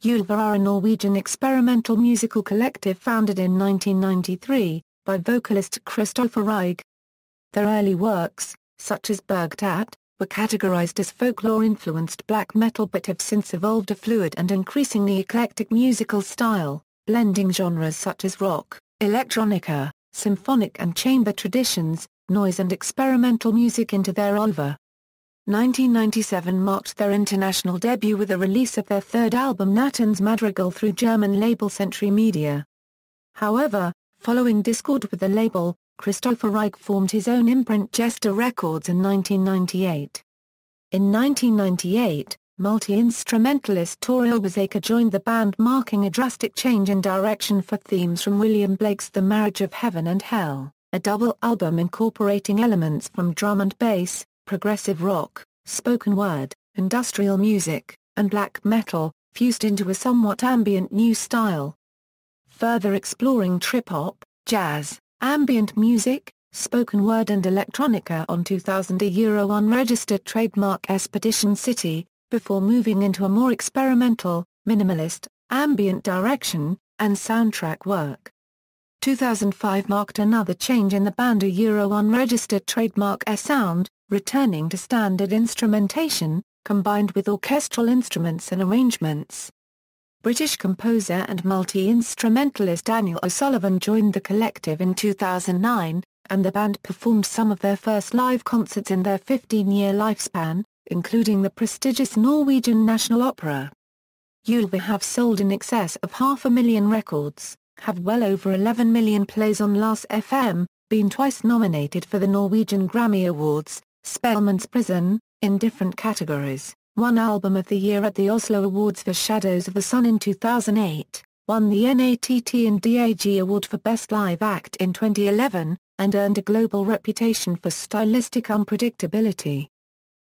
Ulver are a Norwegian experimental musical collective founded in 1993, by vocalist Kristoffer Rygg. Their early works, such as Bergtatt, were categorized as folklore-influenced black metal but have since evolved a fluid and increasingly eclectic musical style, blending genres such as rock, electronica, symphonic and chamber traditions, noise and experimental music into their Ulver. 1997 marked their international debut with the release of their third album Nattens Madrigal through German label Century Media. However, following discord with the label, Kristoffer Rygg formed his own imprint Jester Records in 1998. In 1998, multi-instrumentalist Tore Ylwizaker joined the band, marking a drastic change in direction for themes from William Blake's The Marriage of Heaven and Hell, a double album incorporating elements from drum and bass, progressive rock, spoken word, industrial music, and black metal, fused into a somewhat ambient new style. Further exploring trip-hop, jazz, ambient music, spoken word and electronica on 2000 a Euro unregistered trademark Perdition City, before moving into a more experimental, minimalist, ambient direction, and soundtrack work. 2005 marked another change in the band, a Euro unregistered trademark sound, returning to standard instrumentation, combined with orchestral instruments and arrangements. British composer and multi-instrumentalist Daniel O'Sullivan joined the collective in 2009, and the band performed some of their first live concerts in their 15-year lifespan, including the prestigious Norwegian National Opera. Ulver have sold in excess of 500,000 records, have well over 11 million plays on Last.fm, been twice nominated for the Norwegian Grammy Awards, Spellemann's Prison, in different categories, won Album of the Year at the Oslo Awards for Shadows of the Sun in 2008, won the NATT and DAG Award for Best Live Act in 2011, and earned a global reputation for stylistic unpredictability.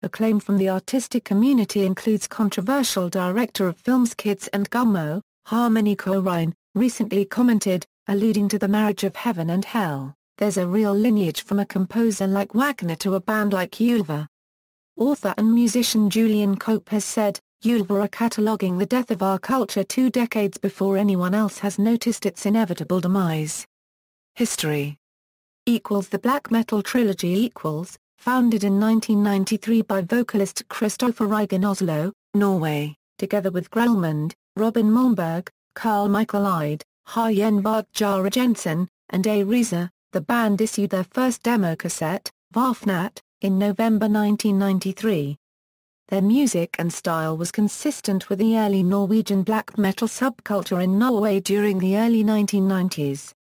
Acclaim from the artistic community includes controversial director of films Kids and Gummo, Harmony Korine, recently commented, alluding to The Marriage of Heaven and Hell, "There's a real lineage from a composer like Wagner to a band like Ulver." Author and musician Julian Cope has said, "Ulver are cataloguing the death of our culture 2 decades before anyone else has noticed its inevitable demise." History The black metal trilogy founded in 1993 by vocalist Kristoffer Rygg in Oslo, Norway, together with Grellmund, Robin Malmberg, Carl Michael Eide, Harjen Vartjara Jensen, and A. Reza. The band issued their first demo cassette, Vafnat, in November 1993. Their music and style was consistent with the early Norwegian black metal subculture in Norway during the early 1990s.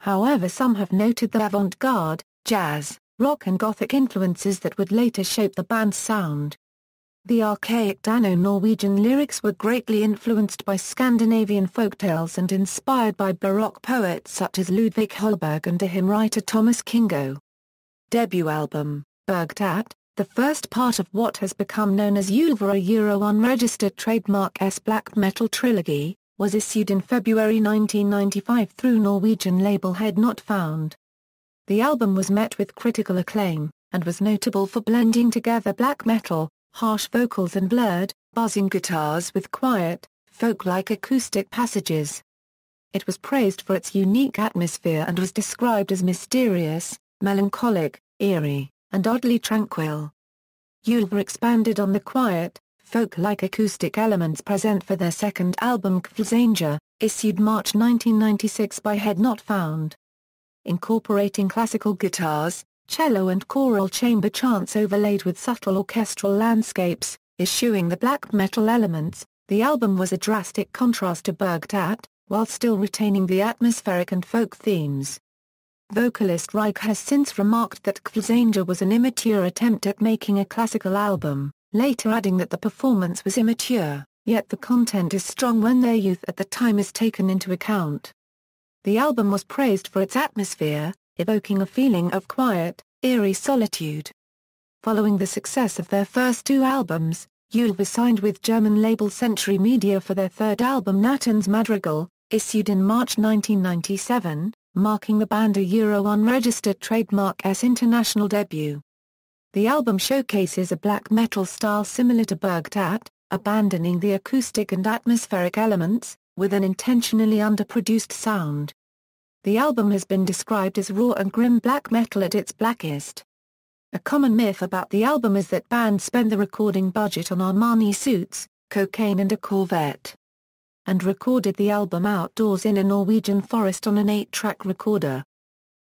However, some have noted the avant-garde, jazz, rock and gothic influences that would later shape the band's sound. The archaic Dano-Norwegian lyrics were greatly influenced by Scandinavian folktales and inspired by Baroque poets such as Ludvig Holberg and hymn writer Thomas Kingo. Debut album, Bergtatt, the first part of what has become known as Ulver, a Euro unregistered trademark black metal trilogy, was issued in February 1995 through Norwegian label Head Not Found. The album was met with critical acclaim, and was notable for blending together black metal, harsh vocals and blurred, buzzing guitars with quiet, folk-like acoustic passages. It was praised for its unique atmosphere and was described as mysterious, melancholic, eerie, and oddly tranquil. Ulver expanded on the quiet, folk-like acoustic elements present for their second album Kvalsanger, issued March 1996 by Head Not Found. Incorporating classical guitars, cello and choral chamber chants overlaid with subtle orchestral landscapes, eschewing the black metal elements, the album was a drastic contrast to Bergtatt, while still retaining the atmospheric and folk themes. Vocalist Rygg has since remarked that Kvalsanger was an immature attempt at making a classical album, later adding that the performance was immature, yet the content is strong when their youth at the time is taken into account. The album was praised for its atmosphere, evoking a feeling of quiet, eerie solitude. Following the success of their first 2 albums, Ulver signed with German label Century Media for their third album Nattens Madrigal, issued in March 1997, marking the band a Euro unregistered trademark's international debut. The album showcases a black metal style similar to Bergtatt, abandoning the acoustic and atmospheric elements, with an intentionally underproduced sound. The album has been described as raw and grim black metal at its blackest. A common myth about the album is that bands spend the recording budget on Armani suits, cocaine and a Corvette, and recorded the album outdoors in a Norwegian forest on an 8-track recorder.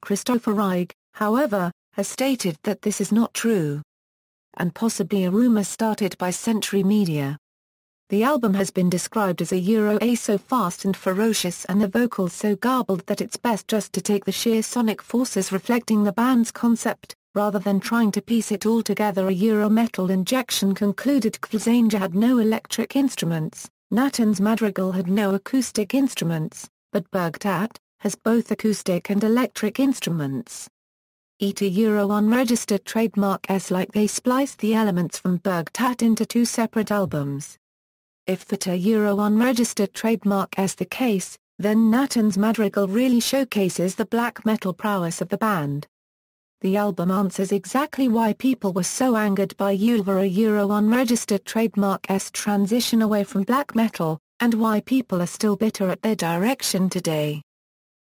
Kristoffer Rygh, however, has stated that this is not true, and possibly a rumor started by Century Media. The album has been described as a so fast and ferocious and the vocals so garbled that it's best just to take the sheer sonic forces reflecting the band's concept, rather than trying to piece it all together. A metal injection concluded Ylwizaker had no electric instruments, Nathan's Madrigal had no acoustic instruments, but Bergtatt has both acoustic and electric instruments. Unregistered trademark S. Like they spliced the elements from Bergtatt into two separate albums. If that unregistered trademark S the case, then Nathan's Madrigal really showcases the black metal prowess of the band. The album answers exactly why people were so angered by Ulver unregistered trademark S transition away from black metal, and why people are still bitter at their direction today.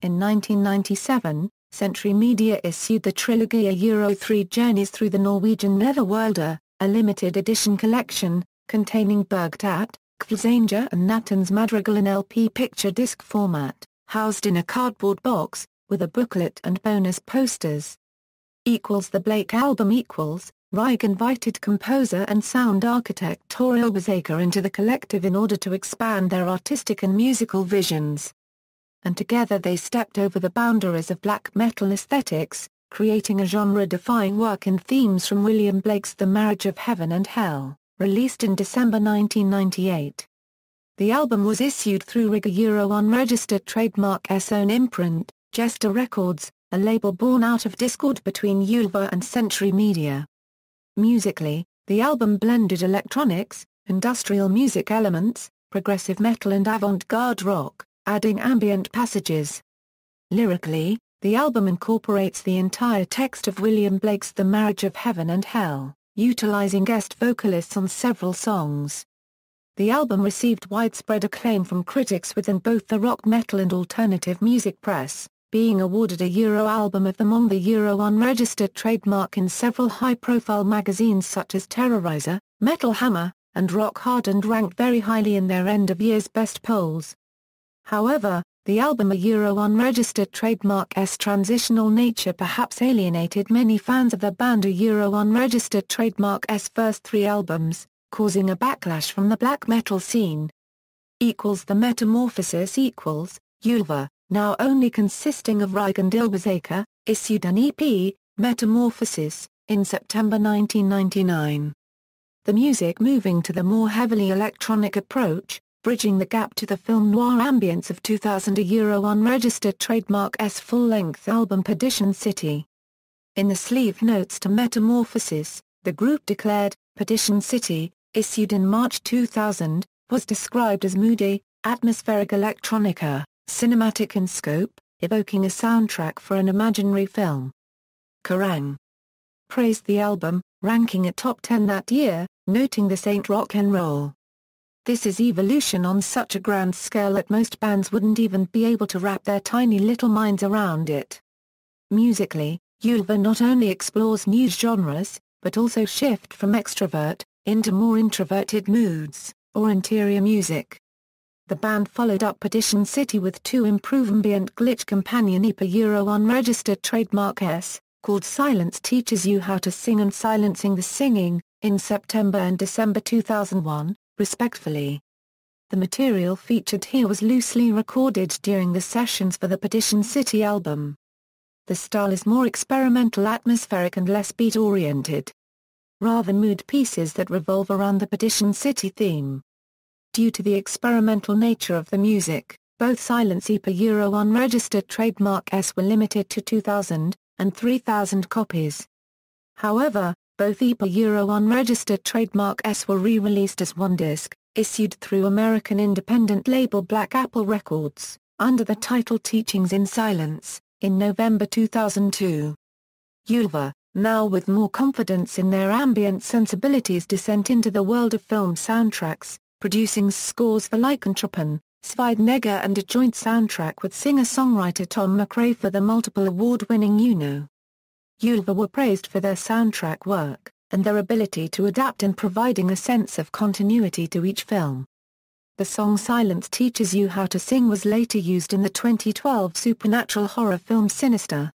In 1997, Century Media issued the trilogy 3 Journeys Through the Norwegian Netherworld, a limited edition collection, containing Bergtatt, Ylwizaker and Nathan's Madrigal in LP picture disc format, housed in a cardboard box, with a booklet and bonus posters. The Blake album. Rygh invited composer and sound architect Tore Ylwizaker into the collective in order to expand their artistic and musical visions. And together they stepped over the boundaries of black metal aesthetics, creating a genre-defying work in themes from William Blake's The Marriage of Heaven and Hell, released in December 1998. The album was issued through Rygh unregistered trademark S own imprint, Jester Records, a label born out of discord between Ulver and Century Media. Musically, the album blended electronics, industrial music elements, progressive metal and avant-garde rock, adding ambient passages. Lyrically, the album incorporates the entire text of William Blake's The Marriage of Heaven and Hell, utilizing guest vocalists on several songs. The album received widespread acclaim from critics within both the rock metal and alternative music press, being awarded a Album of the Month, the unregistered trademark in several high-profile magazines such as Terrorizer, Metal Hammer, and Rock Hard, and ranked very highly in their end-of-year's best polls. However, the album unregistered trademark S transitional nature perhaps alienated many fans of the band unregistered trademark S first 3 albums, causing a backlash from the black metal scene. The Metamorphosis. Ulver, now only consisting of Rygh and Ylwizaker, issued an EP, Metamorphosis, in September 1999. The music moving to the more heavily electronic approach, bridging the gap to the film noir ambience of 2000. Unregistered trademark S full-length album Perdition City. In the sleeve notes to Metamorphosis, the group declared, Perdition City, issued in March 2000, was described as moody, atmospheric electronica, cinematic in scope, evoking a soundtrack for an imaginary film. Kerrang! Praised the album, ranking it top 10 that year, noting this ain't rock and roll. This is evolution on such a grand scale that most bands wouldn't even be able to wrap their tiny little minds around it. Musically, Ulver not only explores new genres, but also shift from extrovert, into more introverted moods, or interior music. The band followed up Perdition City with 2 improved ambient glitch companion EP unregistered trademark S, called Silence Teaches You How to Sing and Silencing the Singing, in September and December 2001, respectively. The material featured here was loosely recorded during the sessions for the Perdition City album. The style is more experimental, atmospheric and less beat-oriented. Rather mood pieces that revolve around the Perdition City theme. Due to the experimental nature of the music, both Silence EP unregistered trademark S were limited to 2,000 and 3,000 copies. However, both EP unregistered trademark S were re-released as one disc, issued through American independent label Black Apple Records, under the title Teachings in Silence, in November 2002. Ulver, now with more confidence in their ambient sensibilities, descent into the world of film soundtracks, producing scores for Lycanthropon, Schwarzenegger, and a joint soundtrack with singer-songwriter Tom McRae for the multiple award-winning Ulver were praised for their soundtrack work, and their ability to adapt in providing a sense of continuity to each film. The song Silence Teaches You How to Sing was later used in the 2012 supernatural horror film Sinister.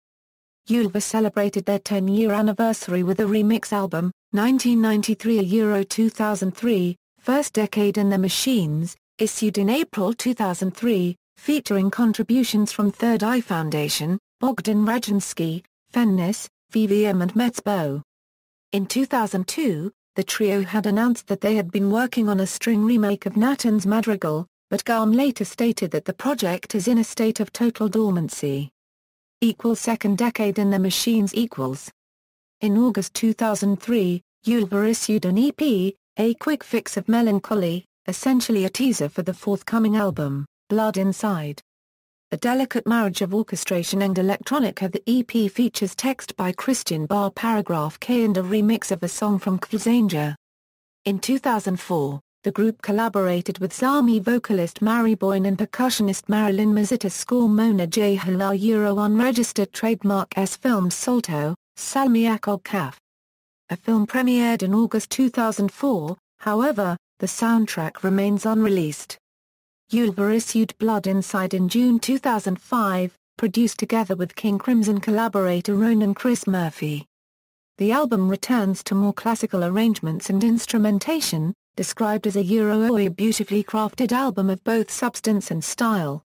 Ulver celebrated their 10-year anniversary with a remix album, 1993 2003, First Decade in the Machines, issued in April 2003, featuring contributions from Third Eye Foundation, Bogdan Radzinsky, Fennis, VVM and Metzbo. In 2002, the trio had announced that they had been working on a string remake of Nathan's Madrigal, but Garm later stated that the project is in a state of total dormancy. Second Decade in the Machines equals. In August 2003, Ulver issued an EP, A Quick Fix of Melancholy, essentially a teaser for the forthcoming album, Blood Inside. A delicate marriage of orchestration and electronica, the EP features text by Christian Bar Paragraph K and a remix of a song from Kvzanger. In 2004, the group collaborated with Zami vocalist Mary Boyne and percussionist Marilyn Mazita score Mona J. Hala unregistered trademark S film Solto, Salmiakov Kaf. A film premiered in August 2004, however, the soundtrack remains unreleased. Ulver issued Blood Inside in June 2005, produced together with King Crimson collaborator Ronan Chris Murphy. The album returns to more classical arrangements and instrumentation, described as a beautifully crafted album of both substance and style.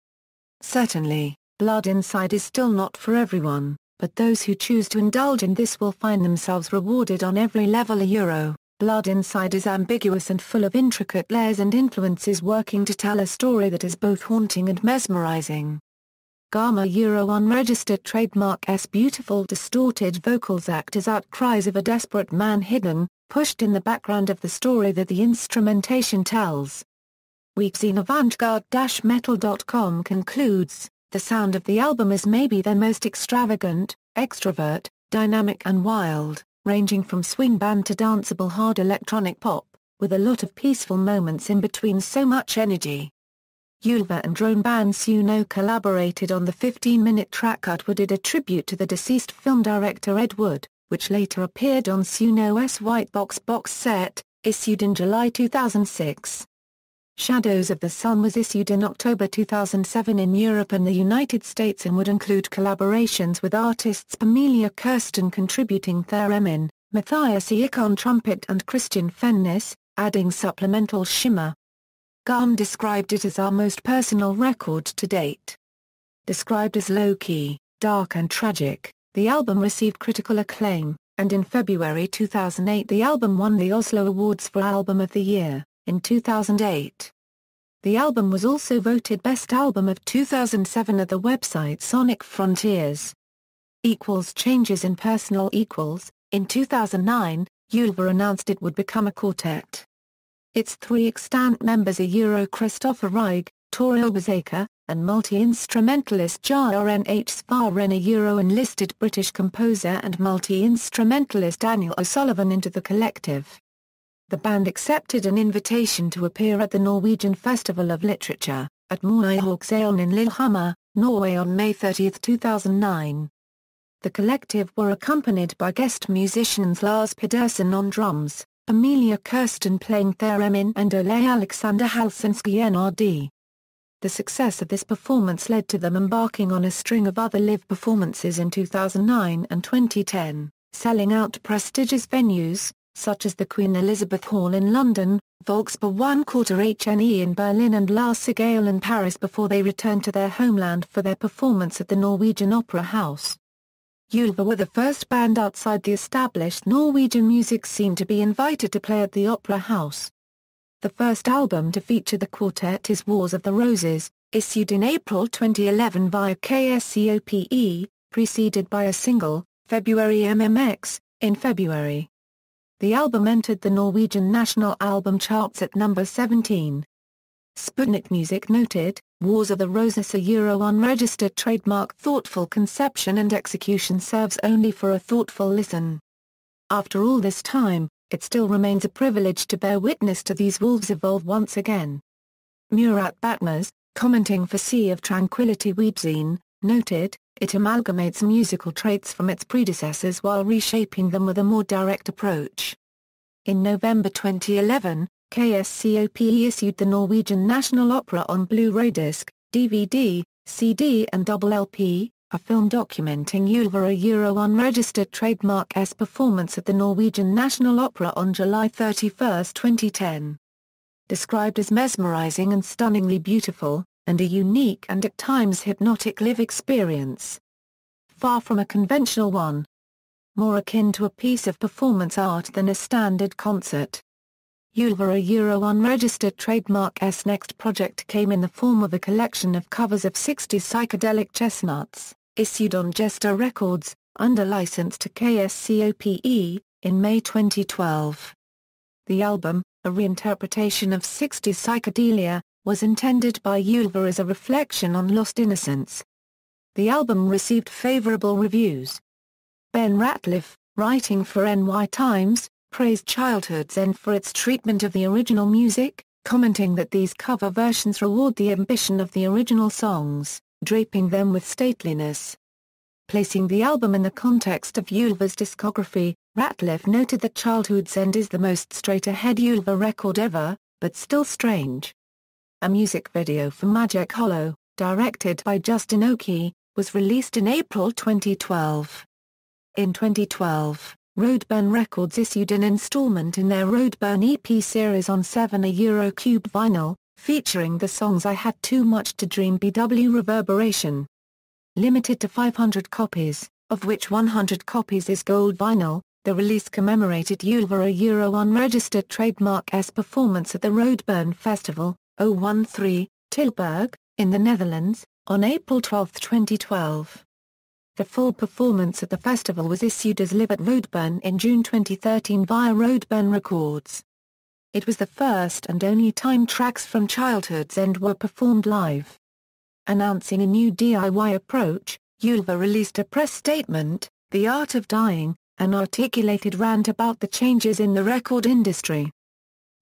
Certainly, Blood Inside is still not for everyone, but those who choose to indulge in this will find themselves rewarded on every level. Blood Inside is ambiguous and full of intricate layers and influences working to tell a story that is both haunting and mesmerizing. Gamma unregistered trademark S beautiful distorted vocals act as outcries of a desperate man hidden, pushed in the background of the story that the instrumentation tells. Weekzine of Avantgarde-Metal.com concludes, the sound of the album is maybe their most extravagant, extrovert, dynamic and wild, ranging from swing band to danceable hard electronic pop, with a lot of peaceful moments in between so much energy. Ulver and drone band Suno collaborated on the 15-minute track Cut did a tribute to the deceased film director Ed Wood, which later appeared on Suno's White Box box set, issued in July 2006. Shadows of the Sun was issued in October 2007 in Europe and the United States and would include collaborations with artists Amelia Kirsten contributing theremin, Matthias Eich on trumpet and Christian Fennis, adding supplemental shimmer. Garm described it as our most personal record to date. Described as low-key, dark and tragic, the album received critical acclaim, and in February 2008 the album won the Oslo Awards for Album of the Year. In 2008. The album was also voted Best Album of 2007 at the website Sonic Frontiers. Changes in personnel. In 2009, Ulver announced it would become a quartet. Its three extant members are Christopher Reig, Tore Ylwizaker, and multi-instrumentalist Jarnh Svaren enlisted British composer and multi-instrumentalist Daniel O'Sullivan into the collective. The band accepted an invitation to appear at the Norwegian Festival of Literature, at Moihawksalen in Lillehammer, Norway on May 30, 2009. The collective were accompanied by guest musicians Lars Pedersen on drums, Amelia Kirsten playing theremin and Ole Alexander Halsinski NRD. The success of this performance led to them embarking on a string of other live performances in 2009 and 2010, selling out prestigious venues, such as the Queen Elizabeth Hall in London, Volksbar 1/4 HNE in Berlin and La Cigale in Paris before they returned to their homeland for their performance at the Norwegian Opera House. Ulver were the first band outside the established Norwegian music scene to be invited to play at the Opera House. The first album to feature the quartet is Wars of the Roses, issued in April 2011 via KSCOPE, preceded by a single, February MMX, in February. The album entered the Norwegian national album charts at number 17. Sputnik Music noted, Wars of the Roses a unregistered trademark. Thoughtful conception and execution serves only for a thoughtful listen. After all this time, it still remains a privilege to bear witness to these wolves evolve once again. Murat Batmaz, commenting for Sea of Tranquility webzine, noted, it amalgamates musical traits from its predecessors while reshaping them with a more direct approach. In November 2011, KSCOPE issued the Norwegian National Opera on Blu-ray disc, DVD, CD and double LP, a film documenting Ulver a unregistered trademark-s performance at the Norwegian National Opera on July 31, 2010. Described as mesmerizing and stunningly beautiful, and a unique and at times hypnotic live experience. Far from a conventional one. More akin to a piece of performance art than a standard concert. Ulver a unregistered trademark-s next project came in the form of a collection of covers of 60s psychedelic chestnuts, issued on Jester Records, under license to KSCOPE, in May 2012. The album, a reinterpretation of 60s psychedelia, was intended by Ulver as a reflection on lost innocence. The album received favorable reviews. Ben Ratliff, writing for NY Times, praised Childhood's End for its treatment of the original music, commenting that these cover versions reward the ambition of the original songs, draping them with stateliness. Placing the album in the context of Ulver's discography, Ratliff noted that Childhood's End is the most straight-ahead Ulver record ever, but still strange. A music video for Magic Hollow, directed by Justin Oki, was released in April 2012. In 2012, Roadburn Records issued an installment in their Roadburn EP series on 7 Eurocube vinyl, featuring the songs I Had Too Much to Dream BW Reverberation. Limited to 500 copies, of which 100 copies is gold vinyl, the release commemorated Ulver a unregistered trademark-s performance at the Roadburn Festival, 013, Tilburg, in the Netherlands, on April 12, 2012. The full performance at the festival was issued as Live at Roadburn in June 2013 via Roadburn Records. It was the first and only time tracks from Childhood's End were performed live. Announcing a new DIY approach, Ulver released a press statement, The Art of Dying, an articulated rant about the changes in the record industry.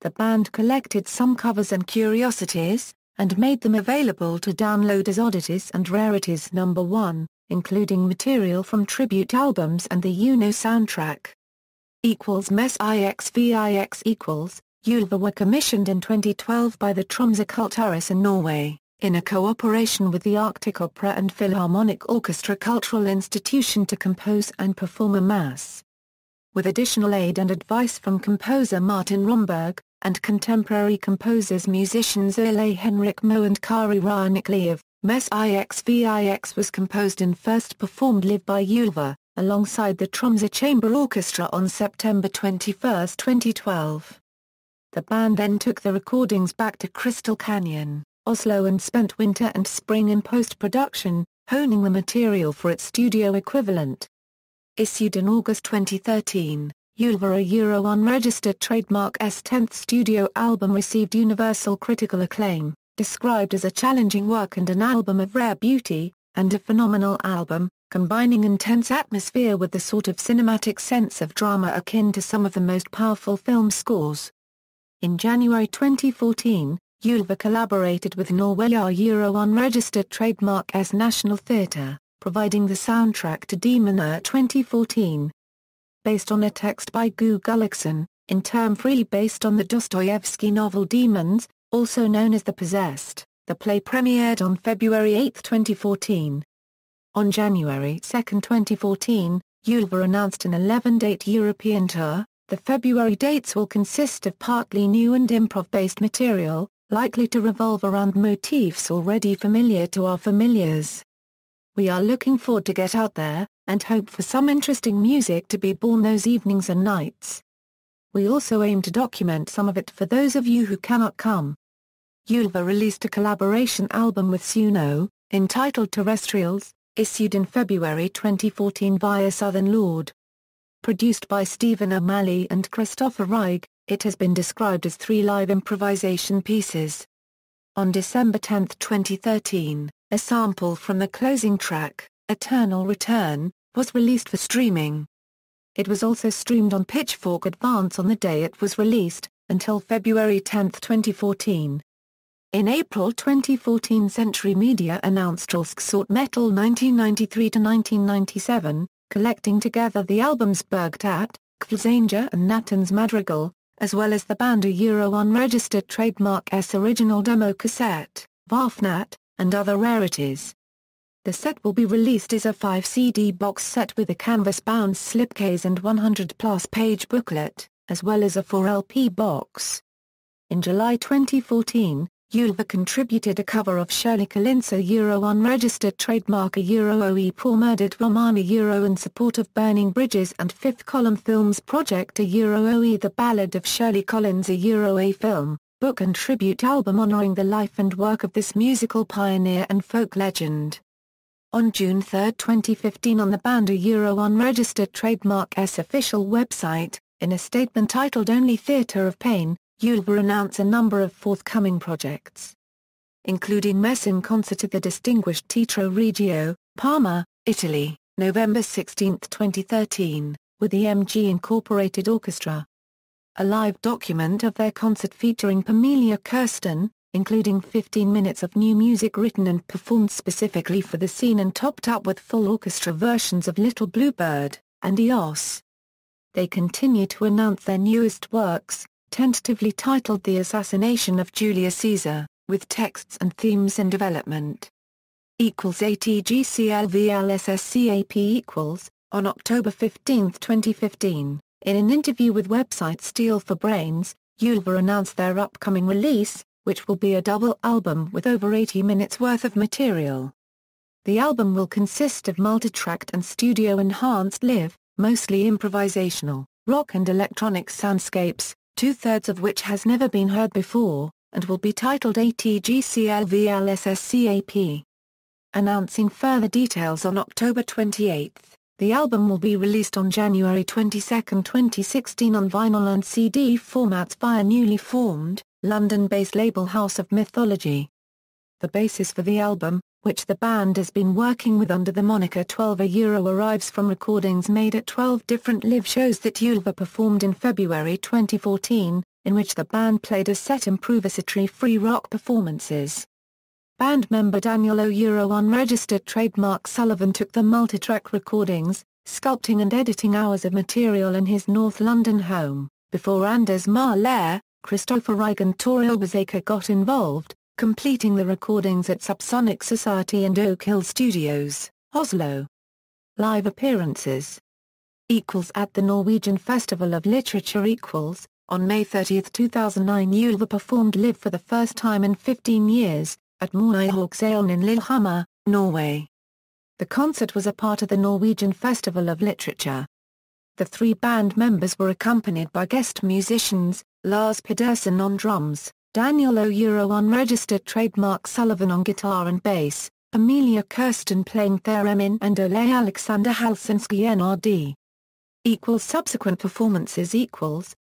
The band collected some covers and curiosities, and made them available to download as oddities and rarities. Number 1, including material from tribute albums and the UNO soundtrack. Mess IXVIX Ulver were commissioned in 2012 by the Tromsø Kulturhus in Norway, in a cooperation with the Arctic Opera and Philharmonic Orchestra Cultural Institution to compose and perform a mass. With additional aid and advice from composer Martin Romberg, and contemporary composers musicians Ole Henrik Moe and Kari Raunikliev, Mess IXVIX was composed and first performed live by Ulver, alongside the Tromsø Chamber Orchestra on September 21, 2012. The band then took the recordings back to Crystal Canyon, Oslo and spent winter and spring in post-production, honing the material for its studio equivalent. Issued in August 2013, Ulver a unregistered trademark-s 10th studio album received universal critical acclaim, described as a challenging work and an album of rare beauty, and a phenomenal album, combining intense atmosphere with the sort of cinematic sense of drama akin to some of the most powerful film scores. In January 2014, Ulver collaborated with Norway a unregistered trademark-s National Theatre, providing the soundtrack to Demoner 2014. Based on a text by Gu Gullikson, in turn freely based on the Dostoevsky novel Demons, also known as The Possessed, the play premiered on February 8, 2014. On January 2, 2014, Ulver announced an 11-date European tour. The February dates will consist of partly new and improv-based material, likely to revolve around motifs already familiar to our familiars. We are looking forward to get out there, and hope for some interesting music to be born those evenings and nights. We also aim to document some of it for those of you who cannot come. Ulver released a collaboration album with Suno, entitled Terrestrials, issued in February 2014 via Southern Lord. Produced by Stephen O'Malley and Christopher Reig, it has been described as 3 live improvisation pieces. On December 10, 2013, a sample from the closing track, Eternal Return, was released for streaming. It was also streamed on Pitchfork Advance on the day it was released, until February 10, 2014. In April 2014, Century Media announced Sort Metal 1993-1997, collecting together the albums Bergtatt, Kvalzanger and Nathan's Madrigal, as well as the band unregistered trademark S original demo cassette, Vafnat, and other rarities. The set will be released as a 5-CD box set with a canvas-bound slipcase and 100-plus page booklet, as well as a 4-LP box. In July 2014, Ulver contributed a cover of Shirley Calypso unregistered trademark OE Poor Murdered Woman in support of Burning Bridges and Fifth Column Films project OE The Ballad of Shirley Collins a film, book and tribute album honoring the life and work of this musical pioneer and folk legend. On June 3, 2015, on the band unregistered trademark S official website, in a statement titled Only Theatre of Pain, Ulver announced a number of forthcoming projects, including Mess in concert at the distinguished Teatro Regio, Parma, Italy, November 16, 2013, with the MG Incorporated Orchestra. A live document of their concert featuring Pamelia Kirsten, including 15 minutes of new music written and performed specifically for the scene and topped up with full orchestra versions of Little Bluebird and Eos. They continue to announce their newest works, tentatively titled The Assassination of Julius Caesar, with texts and themes in development. =ATGCLVLSSCAP=. On October 15, 2015, in an interview with website Steel for Brains, Ulver announced their upcoming release, which will be a double album with over 80 minutes worth of material. The album will consist of multi-tracked and studio-enhanced live, mostly improvisational, rock and electronic soundscapes, two-thirds of which has never been heard before, and will be titled ATGCLVLSSCAP. Announcing further details on October 28, the album will be released on January 22, 2016 on vinyl and CD formats via newly formed, London-based label House of Mythology. The basis for the album, which the band has been working with under the moniker 12 arrives from recordings made at 12 different live shows that Ulver performed in February 2014, in which the band played a set improvisatory free rock performances. Band member Daniel unregistered trademark Sullivan took the multitrack recordings, sculpting and editing hours of material in his North London home, before Anders Mahler, Christopher Reig and Tore Ylwizaker got involved, completing the recordings at Subsonic Society and Oak Hill Studios, Oslo. Live appearances at the Norwegian Festival of Literature on May 30, 2009 Ulver performed live for the first time in 15 years, at Mornihawksalen in Lillehammer, Norway. The concert was a part of the Norwegian Festival of Literature. The three band members were accompanied by guest musicians, Lars Pedersen on drums, Daniel unregistered trademark Sullivan on guitar and bass, Pamelia Kirsten playing theremin and Ole Alexander Halsinski NRD. Subsequent performances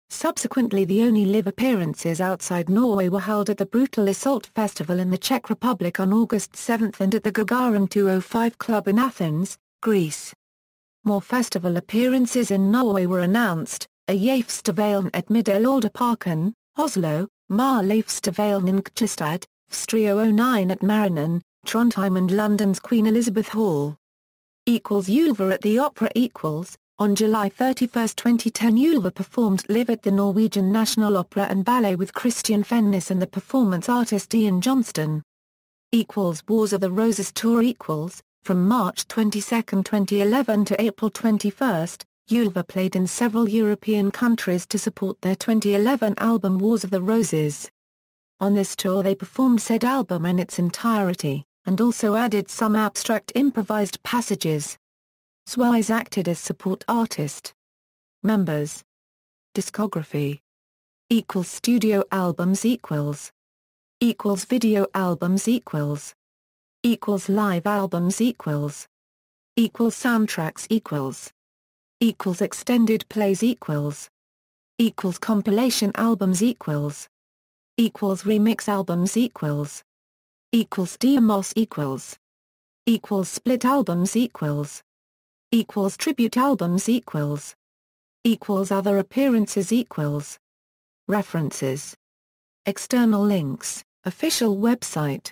Subsequently the only live appearances outside Norway were held at the Brutal Assault Festival in the Czech Republic on August 7 and at the Gagarin 205 Club in Athens, Greece. More festival appearances in Norway were announced, a Jafstavalen at Middelalderparken, Oslo, Marleifstavalen in Kjestad, Strio 09 at Marinen, Trondheim and London's Queen Elizabeth Hall. Ulver at the Opera On July 31, 2010 Ulver performed live at the Norwegian National Opera and Ballet with Christian Fennis and the performance artist Ian Johnston. Wars of the Roses Tour From March 22, 2011 to April 21, Ulver played in several European countries to support their 2011 album Wars of the Roses. On this tour they performed said album in its entirety, and also added some abstract improvised passages. Swise acted as support artist. Members. Discography. Studio albums Video albums Live albums Soundtracks Extended plays Compilation albums equals remix albums equals demos equals split albums equals tribute albums equals other appearances equals references. External links, official website.